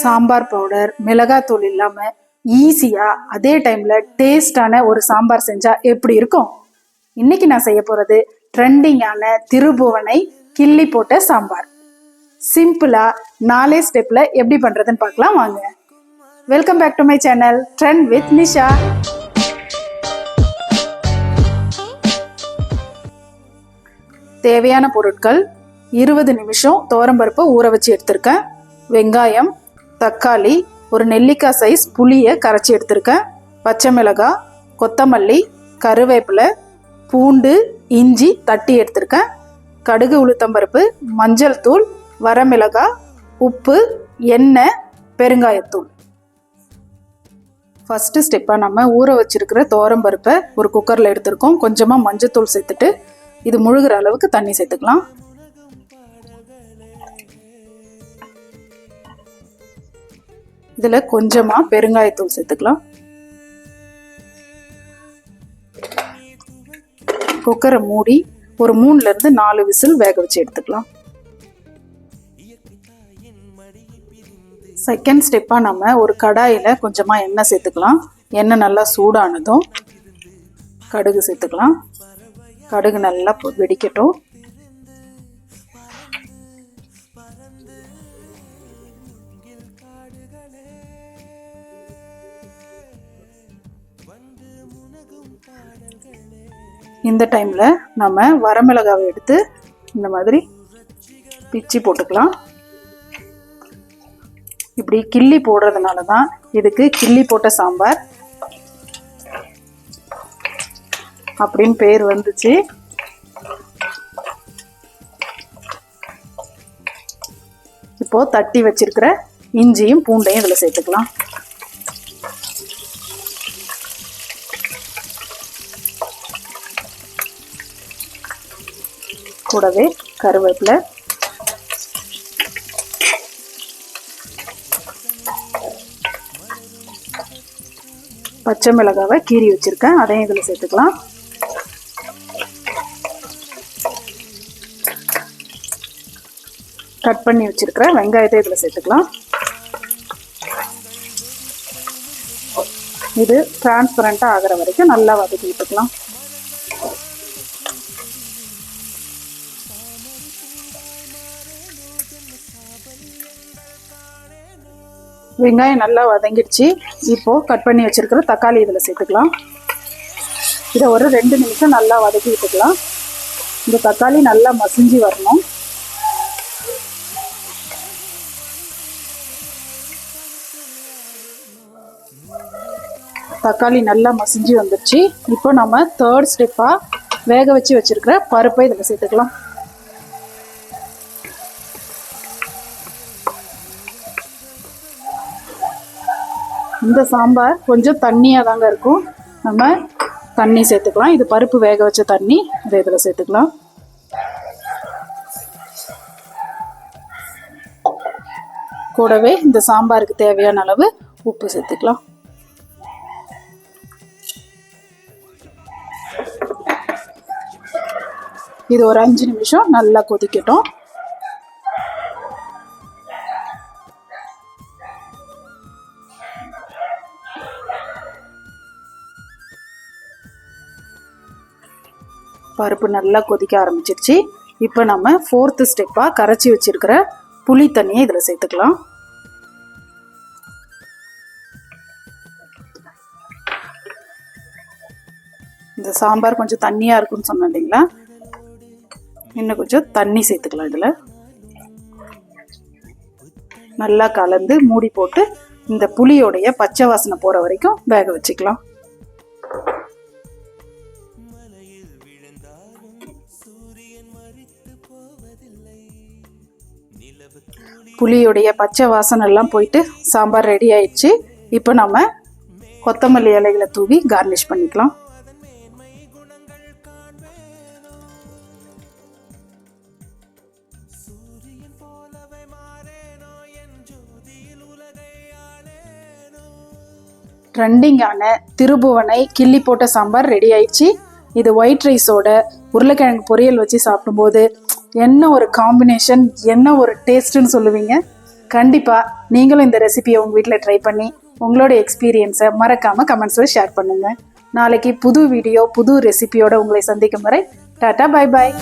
Sambar powder, மிளகாத்தூள் இல்லாம ஈஸியா அதே டைம்ல டேஸ்டான ஒரு சாம்பார் செஞ்சா எப்படி இருக்கும்? இன்னைக்கு நான் செய்ய போறது ட்ரெண்டிங்கான திருபுவனை கிள்ளி போட்ட சாம்பார். சிம்பிளா 4 ஸ்டெப்ல எப்படி பண்றதுன்னு பார்க்கலாம் வாங்க. Welcome back to my channel trend with Nisha. தேவையான பொருட்கள்: 20 நிமிஷம் துவரம்பருப்பை ஊற வச்சு எடுத்திருக்கேன். வெங்காயம், தக்காளி, ஒரு நெல்லிக்காய் சைஸ் புளியை கரைச்சி எடுத்திருக்கேன். பச்சை மிளகாய், கொத்தமல்லி, கருவேப்பிலை, பூண்டு, இஞ்சி தட்டி எடுத்திருக்கேன். கடுகு, உளுத்தம்பருப்பு, மஞ்சள் தூள், வரமிளகாய், உப்பு, எண்ணெய், பெருங்காயத்தூள். ஃபஸ்ட்டு ஸ்டெப்பாக நம்ம ஊற வச்சிருக்கிற துவரம்பருப்பை ஒரு குக்கரில் எடுத்திருக்கோம். கொஞ்சமாக மஞ்சள் தூள் சேர்த்துட்டு இது முழுகிற அளவுக்கு தண்ணி சேர்த்துக்கலாம். இதுல கொஞ்சமா பெருங்காயத்தூள் சேர்த்துக்கலாம். குக்கரை மூடி ஒரு 3ல இருந்து 4 விசில் வேக வச்சு எடுத்துக்கலாம். செகண்ட் ஸ்டெப்பா நம்ம ஒரு கடாயில கொஞ்சமா எண்ணெய் சேர்த்துக்கலாம். எண்ணெய் நல்லா சூடானதும் கடுகு சேர்த்துக்கலாம். கடுகு நல்லா வெடிக்கட்டும். இந்த டைம்ல நம்ம வரமிளகாவை எடுத்து இந்த மாதிரி பிச்சு போட்டுக்கலாம். இப்படி கிள்ளி போடுறதுனால தான் இதுக்கு கிள்ளி போட்ட சாம்பார் அப்படின்னு பேர் வந்துச்சு. இப்போ தட்டி வச்சிருக்கிற இஞ்சியும் பூண்டையும் இதுல சேர்த்துக்கலாம். கூடவே கருவேப்பிலை, பச்சை மிளகாவை கீறி வச்சிருக்கேன், அதையும் இதுல சேர்த்துக்கலாம். கட் பண்ணி வச்சிருக்கிற வெங்காயத்தை இதுல சேர்த்துக்கலாம். இது டிரான்ஸ்பரண்டா ஆகிற வரைக்கும் நல்லா வதக்கி விட்டுக்கலாம். வெங்காயம் நல்லா வதங்கிடுச்சு. இப்போ கட் பண்ணி வச்சிருக்கிற தக்காளி இதுல சேர்த்துக்கலாம். இதை ஒரு 2 நிமிஷம் நல்லா வதக்கி விட்டுக்கலாம். இந்த தக்காளி நல்லா மசிஞ்சு வரணும். தக்காளி நல்லா மசிஞ்சு வந்துருச்சு. இப்போ நம்ம தேர்ட் ஸ்டெப்பா வேக வச்சு வச்சிருக்கிற பருப்பை இதில் சேர்த்துக்கலாம். இந்த சாம்பார் கொஞ்சம் தண்ணியாக தாங்க இருக்கும். நம்ம தண்ணி சேர்த்துக்கலாம். இது பருப்பு வேக வச்ச தண்ணி, இதை இதில் சேர்த்துக்கலாம். கூடவே இந்த சாம்பாருக்கு தேவையான அளவு உப்பு சேர்த்துக்கலாம். இது ஒரு 5 நிமிஷம் நல்லா கொதிக்கட்டும். பருப்பு நல்லா கொதிக்க ஆரம்பிச்சிருச்சு. இப்போ நம்ம 4th ஸ்டெப்பா கரைச்சி வச்சிருக்கிற புளி தண்ணியை இதில் சேர்த்துக்கலாம். இந்த சாம்பார் கொஞ்சம் தண்ணியாக இருக்குன்னு சொன்னேன் இல்லைங்களா, இன்னும் கொஞ்சம் தண்ணி சேர்த்துக்கலாம். இதில் நல்லா கலந்து மூடி போட்டு இந்த புளியோடைய பச்சை வாசனை போகிற வரைக்கும் வேக வச்சுக்கலாம். புளியோடைய பச்சை வாசனை எல்லாம் போயிட்டு சாம்பார் ரெடி ஆயிடுச்சு. இப்போ நம்ம கொத்தமல்லி இலைகளை தூவி கார்னிஷ் பண்ணிக்கலாம். ட்ரெண்டிங்கான திருபுவனை கிள்ளி போட்ட சாம்பார் ரெடி ஆயிடுச்சு. இது ஒயிட் ரைஸோட உருளைக்கிழங்கு பொரியல் வச்சு சாப்பிடும்போது என்ன ஒரு காம்பினேஷன், என்ன ஒரு டேஸ்ட்டுன்னு சொல்லுவீங்க. கண்டிப்பாக நீங்களும் இந்த ரெசிபியை உங்கள் வீட்டில் ட்ரை பண்ணி உங்களோட எக்ஸ்பீரியன்ஸை மறக்காமல் கமெண்ட்ஸில் ஷேர் பண்ணுங்கள். நாளைக்கு புது வீடியோ புது ரெசிபியோட உங்களை சந்திக்கும் வரை டாட்டா பை பாய்.